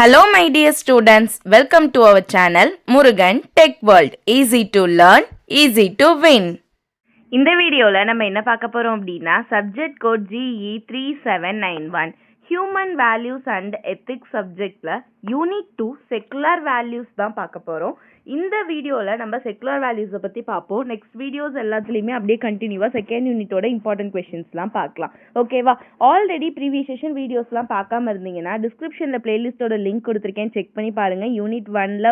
Hello my dear students, welcome to our channel Murugan Tech World. Easy to learn, easy to win. இந்த வீடியோவில் நம்ம என்ன பார்க்க போகிறோம் அப்படின்னா subject code GE 3791 human values and ethics சப்ஜெக்டில் யூனிட் 2 செக்குலர் வேல்யூஸ் தான் பார்க்க போகிறோம். இந்த வீடியோவில் நம்ம செக்குலர் வேல்யூஸை பற்றி பார்ப்போம். நெக்ஸ்ட் வீடியோஸ் எல்லாத்துலேயுமே அப்படியே கண்டினியூவாக செகண்ட் யூனிட்டோட இம்பார்ட்டன்ட் கொஷின்ஸ்லாம் பார்க்கலாம். ஓகேவா? ஆல்ரெடி ப்ரீவியஸ் செஷன் வீடியோஸ்லாம் பார்க்காம இருந்தீங்கன்னா டிஸ்கிரிப்ஷனில் பிளேலிஸ்ட்டோட லிங்க் கொடுத்துருக்கேன், செக் பண்ணி பாருங்கள். யூனிட் 1ல்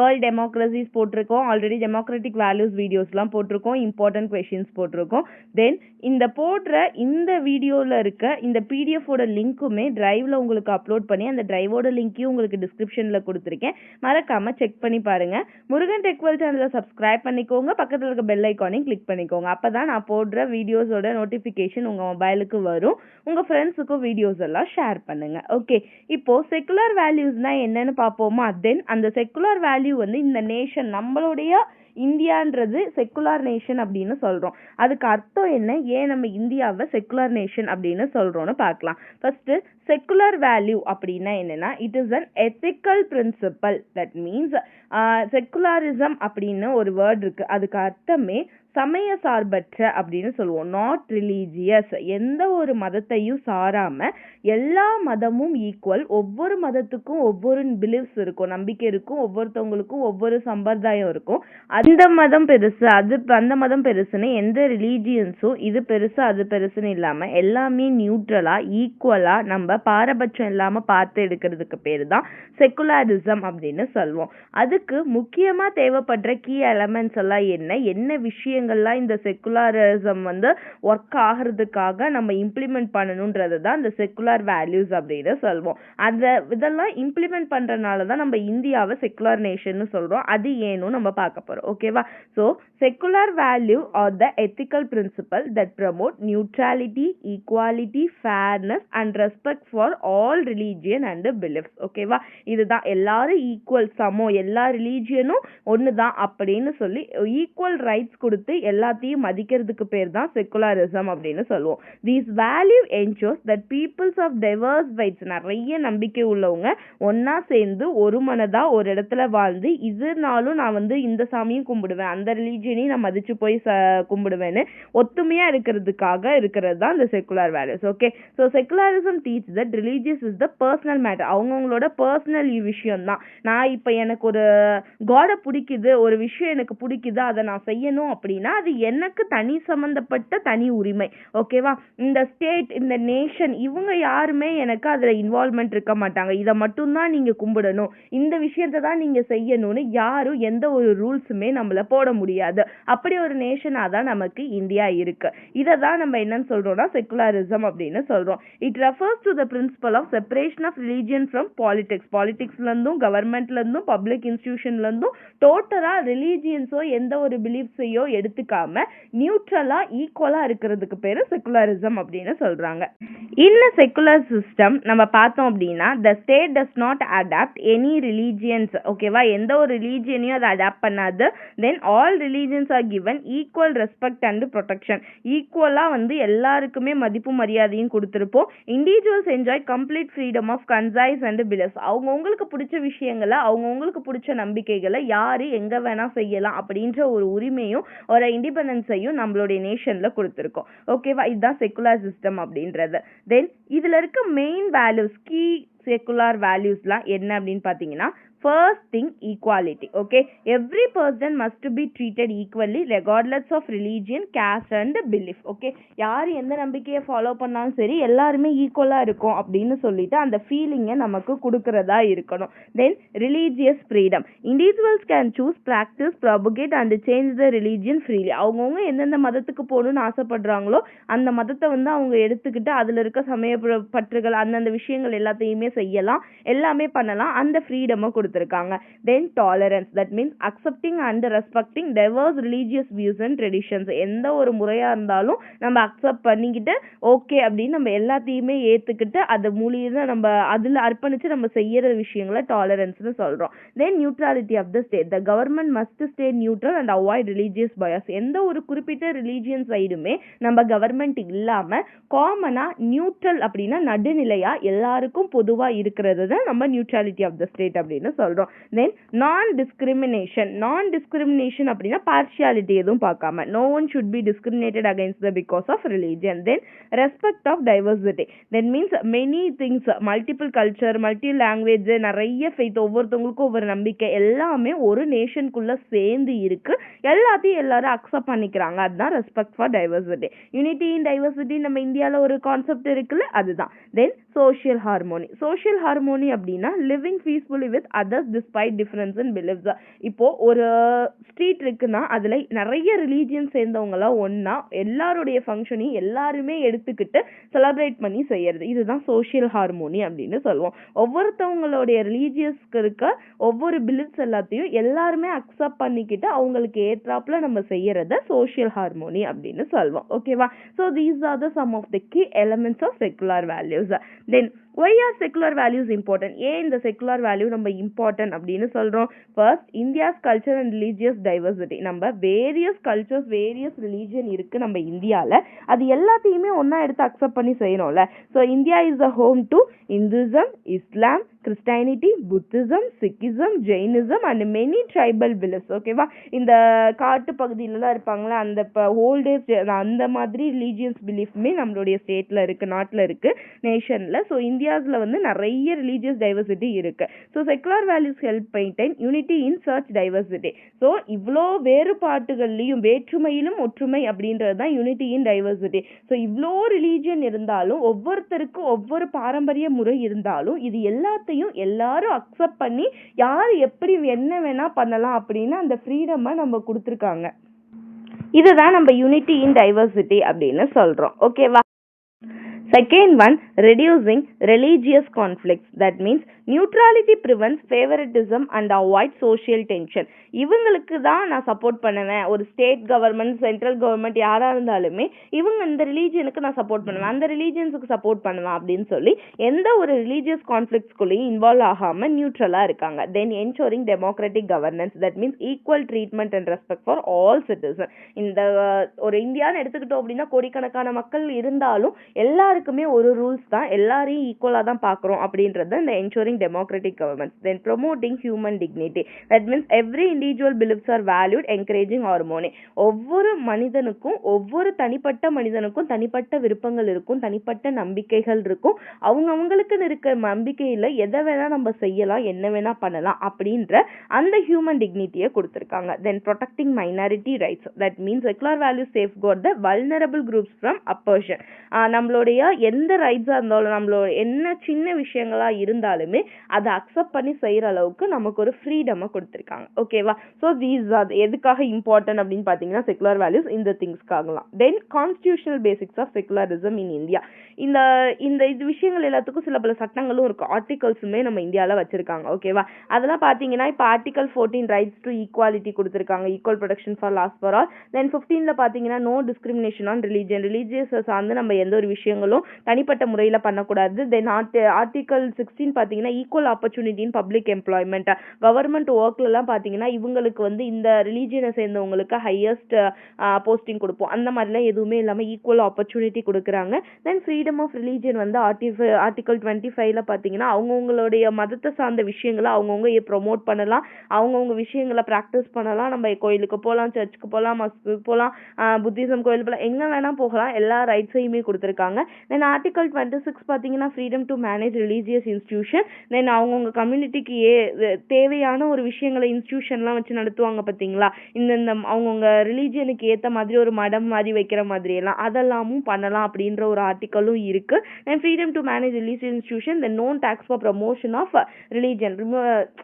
வேர்ல்ட் டெமோக்ரஸிஸ் போட்டிருக்கோம், ஆல்ரெடி டெமோக்ராட்டிக் வேல்யூஸ் வீடியோஸ்லாம் போட்டிருக்கோம், இம்பார்ட்டன்ட் கொஷின்ஸ் போட்டிருக்கோம். தென் இந்த போடுற இந்த வீடியோவில் இருக்க இந்த பிடிஎஃபோட லிங்க்குமே டிரைவில் உங்களுக்கு அப்லோட் பண்ணி அந்த டிரைவோட லிங்க்கையும் உங்களுக்கு டிஸ்கிரிப்ஷனில் கொடுத்துருக்கேன், மறக்காமல் செக் பண்ணி பாருங்கள். முருகன் டெக் வேர்ல்ட் சேனலை சப்ஸ்கிரைப் பண்ணிக்கோங்க, பக்கத்தில் இருக்க பெல் ஐக்கானையும் கிளிக் பண்ணிக்கோங்க. அப்போ தான் நான் போடுற வீடியோஸோட நோட்டிஃபிகேஷன் உங்கள் மொபைலுக்கு வரும். உங்கள் ஃப்ரெண்ட்ஸுக்கும் வீடியோஸ் எல்லாம் ஷேர் பண்ணுங்கள். ஓகே, இப்போது செக்குலர் வேல்யூஸ்னால் என்னென்னு பார்ப்போமா? தென் அந்த செக்குலர் வேல்யூ வந்து இந்த நேஷன், நம்மளுடைய இந்தியான்றது செக்குலர் நேஷன் அப்படின்னு சொல்கிறோம். அதுக்கு அர்த்தம் என்ன, ஏன் நம்ம இந்தியாவை செக்குலர் நேஷன் அப்படின்னு சொல்கிறோன்னு பார்க்கலாம். ஃபஸ்ட்டு செக்குலர் வேல்யூ அப்படின்னா என்னென்னா, it is an ethical principle. That means secularism அப்படின்னு ஒரு வேர்ட் இருக்குது, அதுக்கு அர்த்தமே சமய சார்பற்ற அப்படின்னு சொல்லுவோம். நாட் ரிலீஜியஸ், எந்த ஒரு மதத்தையும் சாராமல் எல்லா மதமும் ஈக்குவல். ஒவ்வொரு மதத்துக்கும் ஒவ்வொரு பிலீஃப்ஸ் இருக்கும், நம்பிக்கை இருக்கும், ஒவ்வொருத்தவங்களுக்கும் ஒவ்வொரு சம்பிரதாயம் இருக்கும். அந்த மதம் பெருசு, அந்த மதம் பெருசுன்னு எந்த ரிலீஜியன்ஸும் இது பெருசு அது பெருசுன்னு இல்லாமல் எல்லாமே நியூட்ரலாக ஈக்குவலாக நம்ம பாரபட்சம் இல்லாமல் பார்த்து எடுக்கிறதுக்கு பேர் தான் செக்குலரிசம் அப்படின்னு சொல்லுவோம். அதுக்கு முக்கியமாக தேவைப்படுற கீ எலமெண்ட்ஸ் எல்லாம் என்ன விஷயம் இந்த செக்குலரிசம் வந்து ஒர்க் ஆகிறதுக்காக நம்ம இம்ப்ளிமெண்ட் பண்ணணுன்றது தான் இந்த செக்குலர் வேல்யூஸ் அப்படின்னு சொல்லுவோம். இதெல்லாம் இம்ப்ளிமெண்ட் பண்றதுனால தான் நம்ம இந்தியாவை செக்குலர் நேஷன் சொல்றோம். அது ஏனும் நம்ம பார்க்க போறோம். ஓகேவா? So secular value are the ethical principle that promote neutrality, equality, fairness and respect for all religion and beliefs. ஓகேவா? இதுதான் எல்லாரும் ஈக்குவல், சமம், எல்லா ரிலீஜியனும் ஒன்று தான் அப்படின்னு சொல்லி ஈக்குவல் ரைட்ஸ் கொடுத்து எல்லாத்தையும் மதிக்கிறதுக்கு பேர் தான் செக்குலரிசம் அப்படின்னு சொல்லுவோம். These value ensures that peoples of diverse faiths, நிறைய நம்பிக்கை உள்ளவங்க ஒன்னா சேர்ந்து ஒரு மனதா ஒரு இடத்துல வாழ்ந்து, இதனாலும் நான் வந்து இந்த சாமியும் கும்பிடுவேன், அந்த ரிலீஜியனையும் நான் மதிச்சு போய் கும்பிடுவேன்னு ஒத்துமையா இருக்கிறதுக்காக இருக்கிறது தான் இந்த secular values. Okay, so secularism teach that religious is the personal matter. அவங்கவுங்களோட பர்சனல் விஷயம் தான். நான் இப்போ எனக்கு ஒரு காடை பிடிக்குது, ஒரு விஷயம் எனக்கு பிடிக்குது, அதை நான் செய்யணும் அப்படின்னா அது எனக்கு தனி சம்பந்தப்பட்ட தனி உரிமை. ஓகேவா? இந்த ஸ்டேட், இந்த நேஷன், இவங்க யாருமே எனக்கு அதில் இன்வால்வ்மெண்ட் இருக்க மாட்டாங்க. இதை மட்டும்தான் நீங்கள் கும்பிடணும், இந்த விஷயத்தை தான் நீங்கள் செய்யணும்னு யாரும் எந்த ஒரு ரூல்ஸுமே நம்மளை போட முடியாது. அப்படி ஒரு நேஷனாக தான் நமக்கு இந்தியா இருக்கு. இதை தான் நம்ம என்னன்னு சொல்றோம்னா செக்குலரிசம் அப்படின்னு சொல்றோம். It refers to the principle of separation of religion from politics. பாலிடிக்ஸ்லேருந்தும் கவர்மெண்ட்லேருந்தும் பப்ளிக் இன்ஸ்டிடியூஷன்லேருந்தும் டோட்டலாக ரிலீஜியன்ஸோ எந்த ஒரு பிலீஃப்ஸையோ எடுத்துக்காம நியூட்ரலா ஈக்குவலா இருக்கிறதுக்கு பேரு செக்குலரிசம் அப்படின்னு சொல்றாங்க. இந்த செக்குலர் சிஸ்டம் நம்ம பார்த்தோம் அப்படின்னா the state does not adapt any religions. ஓகேவா? எந்த ஒரு ரிலீஜியனையும் அதை அடாப்ட் பண்ணாது. then all religions are given equal respect and protection. ஈக்குவலா வந்து எல்லாருக்குமே மதிப்பு மரியாதையும் கொடுத்திருப்போம். individuals enjoy complete freedom of conscience and beliefs. அவங்கவுங்களுக்கு பிடிச்ச விஷயங்களை, அவங்கவுங்களுக்கு பிடிச்ச நம்பிக்கைகளை யாரு எங்க வேணா செய்யலாம் அப்படின்ற ஒரு உரிமையும் ஒரு இண்டிபெண்டன்ஸையும் நம்மளுடைய நேஷன்ல கொடுத்துருக்கோம். ஓகேவா? இதுதான் செக்குலர் சிஸ்டம் அப்படின்றது. தென் இதுல இருக்க மெயின் வேல்யூஸ், கீ செக்குலர் வேல்யூஸ்லாம் என்ன அப்படின்னு பார்த்தீங்கன்னா, first thing equality. Okay, every person must be treated equally regardless of religion, caste and belief. Okay, யார் எந்த நம்பிக்கையை ஃபாலோ பண்ணாலும் சரி எல்லாருமே ஈக்குவலாக இருக்கும் அப்படின்னு சொல்லிட்டு அந்த ஃபீலிங்கை நமக்கு கொடுக்கறதா இருக்கணும். Then religious freedom. Individuals can choose, practise, propagate and change the religion freely. அவங்கவுங்க எந்தெந்த மதத்துக்கு போகணும்னு ஆசைப்படுறாங்களோ அந்த மதத்தை வந்து அவங்க எடுத்துக்கிட்டு அதில் இருக்க சமய பற்றுகள் அந்தந்த விஷயங்கள் எல்லாத்தையுமே செய்யலாம், எல்லாமே பண்ணலாம், அந்த ஃப்ரீடமை கொடுத்து கொடுத்துருக்காங்க. Then tolerance, that means accepting and respecting diverse religious views and traditions. எந்த ஒரு முறையா இருந்தாலும் நம்ம அக்செப்ட் பண்ணிக்கிட்டு ஓகே அப்படின்னு நம்ம எல்லாத்தையுமே ஏத்துக்கிட்டு அது மூலியமா நம்ம அதுல அர்ப்பணிச்சு நம்ம செய்யற விஷயங்களை டாலரன்ஸ்னு சொல்றோம். Then neutrality of the state, the government must stay neutral and avoid religious bias. எந்த ஒரு குறிப்பிட்ட ரிலீஜியன் சைடுமே நம்ம கவர்மெண்ட் இல்லாம காமனா நியூட்ரல் அப்படின்னா நடுநிலையா எல்லாருக்கும் பொதுவா இருக்கிறது தான் நம்ம நியூட்ரலிட்டி ஆஃப் த ஸ்டேட் அப்படின்னு சொல்றோம். தென் நான் டிஸ்கிரிமினேஷன் அப்படின்னா பார்ஷியாலிட்டி எதுவும் பார்க்காம no one should be discriminated against the because of religion. Then respect of diversity, that means many things, multiple culture, multi language, நிறைய faith, ஒவ்வொருத்தவங்களுக்கும் ஒவ்வொரு நம்பிக்கை எல்லாமே ஒரு நேஷனுக்குள்ள சேர்ந்து இருக்கு, எல்லாத்தையும் எல்லாரும் அக்செப்ட் பண்ணிக்கிறாங்க. அதுதான் respect for diversity. Unity in diversity நம்ம இந்தியாவில் ஒரு கான்செப்ட் இருக்குல்ல, அதுதான். தென் சோஷியல் ஹார்மோனி அப்படின்னா living peacefully with others despite difference in believes. இப்போ ஒரு ஸ்ட்ரீட் இருக்குன்னா அதுல நிறைய ரிலீஜியன் சேர்ந்தவங்களாம் ஒன்னா எல்லாருடைய ஃபங்க்ஷனையும் எல்லாருமே எடுத்துக்கிட்டு செலிப்ரேட் பண்ணி செய்யறது, இதுதான் சோஷியல் ஹார்மோனி அப்படின்னு சொல்லுவோம். ஒவ்வொருத்தவங்களுடைய ரிலீஜியஸ்க்கு இருக்க ஒவ்வொரு பிலீவ்ஸ் எல்லாத்தையும் எல்லாருமே அக்செப்ட் பண்ணிக்கிட்டு அவங்களுக்கு ஏற்றாப்புல நம்ம செய்யறத சோஷியல் ஹார்மோனி அப்படின்னு சொல்லுவோம். ஓகேவா? So these are the some of the key elements of secular values. Then why are secular values important? ஏன் இந்த secular value நம்ம important அப்படின்னு சொல்றோம்? First, India's culture and religious diversity. நம்ம various cultures, various religion இருக்கு நம்ம இந்தியால, அது எல்லாத்தையுமே ஒன்னா எடுத்து அக்செப்ட் பண்ணி செய்யணும்ல. So India is a home to Hinduism, Islam, Christianity, Buddhism, Sikhism, Jainism and many tribal beliefs. ஓகேவா? இந்த காட்டு பகுதியிலலாம் இருப்பாங்களா அந்த ஓல்டேஜ் அந்த மாதிரி ரிலீஜியஸ் பிலீஃப்மே நம்மளுடைய ஸ்டேட்ல இருக்கு, நாட்டில் இருக்கு, நேஷன்ல. ஸோ இந்தியாஸ்ல வந்து நிறைய ரிலீஜியஸ் டைவர்சிட்டி இருக்கு. So secular values help maintain unity in சர்ச் டைவர்சிட்டி. ஸோ இவ்வளோ வேறுபாட்டுகள்லையும் வேற்றுமையிலும் ஒற்றுமை அப்படின்றது தான் யூனிட்டி இன் டைவர்சிட்டி. ஸோ இவ்வளோ ரிலீஜியன் இருந்தாலும் ஒவ்வொருத்தருக்கும் ஒவ்வொரு பாரம்பரிய முறை இருந்தாலும் இது எல்லாத்தையும் எல்லாரும் அக்செப்ட் பண்ணி யார் எப்படி என்ன வேணா பண்ணலாம் அப்படின்னு அந்த ஃப்ரீடமை நம்ம கொடுத்துருக்காங்க. இதுதான் நம்ம யூனிட்டி இன் டைவர்சிட்டி அப்படின்னு சொல்றோம். ஓகேவா? Second one, reducing religious conflicts. That means neutrality prevents favoritism and avoids social tension. இவங்களுக்கு தான் நான் சப்போர்ட் பண்ணுவேன், ஒரு ஸ்டேட் கவர்மெண்ட் சென்ட்ரல் கவர்மெண்ட் யாரா இருந்தாலுமே இவங்க இந்த ரிலீஜியனுக்கு நான் சப்போர்ட் பண்ணுவேன், அந்த ரிலீஜியன்ஸுக்கு சப்போர்ட் பண்ணுவேன் அப்படின்னு சொல்லி எந்த ஒரு ரிலீஜியஸ் கான்ஃப்ளிக்ட்ஸ்குள்ளேயும் இன்வால்வ் ஆகாம நியூட்ரலா இருக்காங்க. Then ensuring democratic governance, that means equal treatment and respect for all citizen. இந்த ஒரு இந்தியான்னு எடுத்துக்கிட்டோம் அப்படின்னா கோடிக்கணக்கான மக்கள் இருந்தாலும் எல்லாருக்குமே ஒரு ரூல்ஸ் தான், எல்லாரையும் ஈக்குவலா தான் பாக்குறோம் அப்படின்றது இந்த ensuring democratic government. Then promoting human dignity, that means every individual beliefs are valued, encouraging harmony. ஒவ்வொரு மனிதனுக்கும் ஒவ்வொரு தனிப்பட்ட மனிதனுக்கும் தனிப்பட்ட விருப்பங்கள் இருக்கும், தனிப்பட்ட நம்பிக்கைகள் இருக்கும், அவங்களுக்கு இருக்க நம்பிக்கையில எதை வேணா நம்ம செய்யலாம், என்ன வேணா பண்ணலாம் அப்படின்ற அந்த ஹியூமன் டிக்னிட்டியை கொடுத்திருக்காங்க. Then protecting minority rights, that means secular values safeguard the vulnerable groups from oppression. நம்மளுடைய எந்த ரைட்ஸா இருந்தாலும் நம்மளோட என்ன சின்ன விஷயங்களா இருந்தாலுமே அதை அக்செப்ட் பண்ணி செய்யற அளவுக்கு நமக்கு ஒரு ஃப்ரீடமை கொடுத்திருக்காங்க. ஓகேவா? ஸோ தீஸ் ஆர் எதுக்காக இம்பார்ட்டன்ட் அப்படின்னு பார்த்தீங்கன்னா செக்குலர் வேல்யூஸ் இந்த திங்ஸ்க்காகலாம். Then constitutional basics of secularism in India. இந்த இந்த இது விஷயங்கள் எல்லாத்துக்கும் சில பல சட்டங்களும் இருக்கு, ஆர்டிகல்ஸுமே நம்ம இந்தியாவில் வச்சிருக்காங்க. ஓகேவா? அதெல்லாம் பார்த்தீங்கன்னா இப்போ ஆர்டிகல் 14 ரைட்ஸ் டு ஈக்குவாலிட்டி கொடுத்துருக்காங்க, equal protection for laws for all. Then 15ல பார்த்தீங்கன்னா no discrimination on religion, religious சார்ந்து நம்ம எந்த ஒரு விஷயங்களும் தனிப்பட்ட முறையில் பண்ணக்கூடாது. தென் ஆர்டிகல் 16 பார்த்தீங்கன்னா equal opportunity in public employment, government ஒர்க்லலாம் பார்த்தீங்கன்னா இவங்களுக்கு வந்து இந்த ரிலீஜியனை சேர்ந்தவங்களுக்கு ஹையஸ்ட் போஸ்டிங் கொடுப்போம், அந்த மாதிரிலாம் எதுவுமே இல்லாமல் ஈக்குவல் ஆப்பர்ச்சுனிட்டி கொடுக்குறாங்க. தென் ஃப்ரீடம் ஆஃப் ரிலீஜியன் வந்து ஆர்டிகல் 25ல பார்த்தீங்கன்னா அவங்கவுங்களுடைய மதத்தை சார்ந்த விஷயங்களை அவங்கவுங்க ப்ரொமோட் பண்ணலாம், அவங்கவுங்க விஷயங்களை ப்ராக்டிஸ் பண்ணலாம். நம்ம கோயிலுக்கு போகலாம், சர்ச்சுக்கு போகலாம், மஸ்குக்கு போகலாம், புத்திசம் கோயில் போகலாம், எங்கே வேணால் போகலாம், எல்லா ரைட்ஸையுமே கொடுத்துருக்காங்க. தென் ஆர்டிகல் 26 பார்த்தீங்கன்னா freedom to manage religious institution. Then அவங்கவுங்க கம்யூனிட்டிக்கு தேவையான ஒரு விஷயங்களை இன்ஸ்டிடியூஷன்லாம் வச்சு நடத்துவாங்க பார்த்தீங்களா, இந்த அவங்கவுங்க ரிலீஜியனுக்கு ஏற்ற மாதிரி ஒரு மடம் மாதிரி வைக்கிற மாதிரி எல்லாம் அதெல்லாமும் பண்ணலாம் அப்படின்ற ஒரு ஆர்டிக்கலும் இருக்கு. Then freedom to manage religious institution, then non tax for promotion of religion.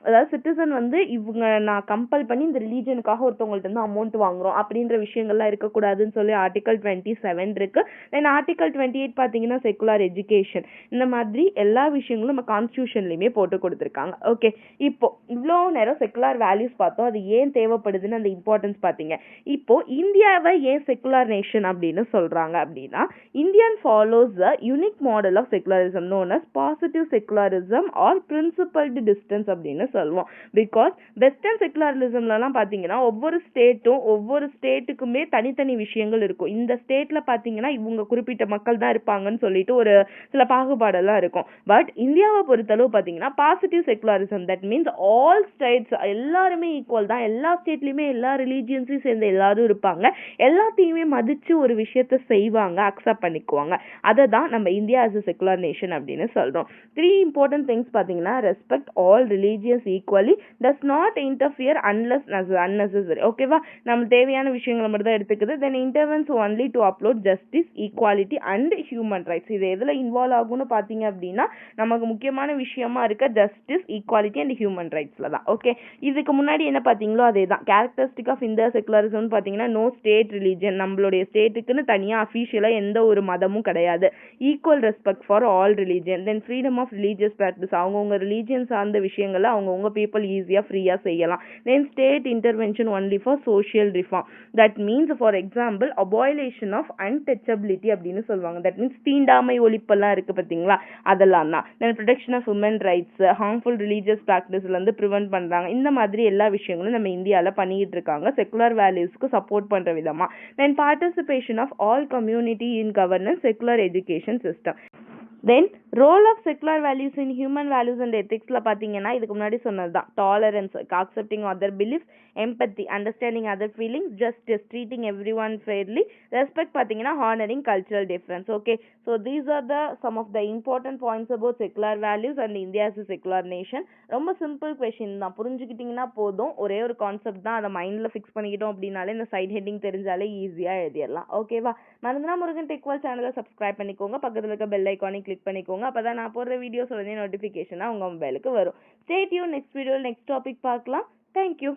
அதாவது சிட்டிசன் வந்து இவங்க நான் கம்பல் பண்ணி இந்த ரிலீஜியனுக்காக ஒருத்தவங்கள்ட்ட இருந்து அமௌண்ட் வாங்குறோம் அப்படின்ற விஷயங்கள்லாம் இருக்கக்கூடாதுன்னு சொல்லி ஆர்டிகல் 27 இருக்கு. தென் ஆர்டிகல் 28 பார்த்தீங்கன்னா செக்குலர் எஜுகேஷன். இந்த மாதிரி எல்லா விஷயங்களும் நம்ம கான்ஸ்டியூஷன்ல கான்ஸ்டிடியூஷன்லையுமே போட்டு கொடுத்துருக்காங்க. ஓகே, இப்போ இவ்வளோ நேரம் செக்குலர் வேல்யூஸ் பார்த்தோம், அது ஏன் தேவைப்படுதுன்னு அந்த இம்பார்ட்டன்ஸ் பார்த்தீங்க. இப்போ இந்தியாவை ஏன் செக்குலர் நேஷன் அப்படின்னு சொல்றாங்க அப்படின்னா, Indian follows a unique model of secularism known as positive secularism or principled distance அப்படின்னு சொல்லுவோம். பிகாஸ் வெஸ்டர்ன் செக்குலரிசம்லாம் பார்த்தீங்கன்னா ஒவ்வொரு ஸ்டேட்டுக்குமே தனித்தனி விஷயங்கள் இருக்கும். இந்த ஸ்டேட்ல பார்த்தீங்கன்னா இவங்க குறிப்பிட்ட மக்கள் தான் இருப்பாங்கன்னு சொல்லிட்டு ஒரு சில பாகுபாடெல்லாம் இருக்கும். பட் இந்தியாவை பொறுத்தளவு பார்த்தீங்கன்னா positive secularism, that means all states எல்லாருமே ஈக்குவல் தான், எல்லா ஸ்டேட்லையுமே எல்லா ரிலீஜியன்ஸையும் சேர்ந்த எல்லாரும் இருப்பாங்க, எல்லாத்தையுமே மதிச்சு ஒரு விஷயத்த செய்வாங்க, அக்செப்ட் பண்ணிக்குவாங்க. அதை தான் நம்ம India as a secular nation அப்படின்னு சொல்றோம். 3 important things பார்த்தீங்கன்னா respect all religious equally, does not interfere unless unnecessary. Okay, நம்ம தேவையான விஷயங்களை மட்டும் தான் எடுத்துக்குது. Then intervenes only to uphold justice, equality and human rights. இது எதில் இன்வால்வ் ஆகும்னு பார்த்தீங்க அப்படின்னா நமக்கு முக்கியமான விஷயமா இருக்க ஜஸ்டிஸ், ஈக்குவாலிட்டி அண்ட் ஹியூமன் ரைட்ஸில் தான். ஓகே, இதுக்கு முன்னாடி என்ன பார்த்தீங்களோ அதே தான். கேரக்டரிஸ்டிக் ஆஃப் இந்த செக்குலரிசம்னு பார்த்தீங்கன்னா நோ ஸ்டேட் ரிலீஜன், நம்மளுடைய ஸ்டேட்டுக்குன்னு தனியாக அஃபீஷியலாக எந்த ஒரு மதமும் கிடையாது. Equal respect for all religion, then freedom of religious practice, அவங்கவுங்க ரிலீஜியன் சார்ந்த விஷயங்களை அவங்கவுங்க பீப்புள் ஈஸியாக ஃப்ரீயாக செய்யலாம். Then state intervention only for social reform, that means for example abolition of untouchability அப்படின்னு சொல்லுவாங்க. தட் மீன்ஸ் தீண்டாமை ஒழிப்பெல்லாம் இருக்குது பார்த்தீங்களா, அதெல்லாம் தான். Then protection of women rights, harmful religious ப்ராக்டிஸ்லேருந்து ப்ரிவென்ட் பண்ணுறாங்க. இந்த மாதிரி எல்லா விஷயங்களும் நம்ம இந்தியாவில் பண்ணிக்கிட்டு இருக்காங்க செக்குலர் வேல்யூஸ்க்கு சப்போர்ட் பண்ணுற விதமாக. Then participation of all community in governance, secular education system. Then role of secular values in human values and எத்திக்ஸில் பார்த்தீங்கன்னா இதுக்கு முன்னாடி சொன்னது தான். Tolerance, accepting other beliefs, empathy, understanding other feelings, justice, treating every one fairly, respect பார்த்தீங்கன்னா honouring cultural difference. Okay, so these are the some of the important points about secular values and India is a secular nation. ரொம்ப simple question தான், புரிஞ்சுக்கிட்டிங்கன்னா போதும். ஒரே ஒரு concept தான், அதை மைண்டில் fix பண்ணிக்கிட்டோம் அப்படின்னாலே இந்த சைட் ஹெட்டிங் தெரிஞ்சாலே ஈஸியாக எழுதிடலாம். ஓகேவா, மறந்துனா முருகன் டெக்வல் சேனலை சப்ஸ்கிரைப் பண்ணிக்கோங்க, பக்கத்தில் இருக்க பெல் ஐக்கானை கிளிக் பண்ணிக்கோங்க. அப்பதான் நான் போடுற வீடியோஸ் உடனே நோட்டிஃபிகேஷனாக உங்கள் மொபைலுக்கு வரும். ஸ்டே டியூன், நெக்ஸ்ட் வீடியோவில் நெக்ஸ்ட் டாபிக் பார்க்கலாம். தேங்க்யூ.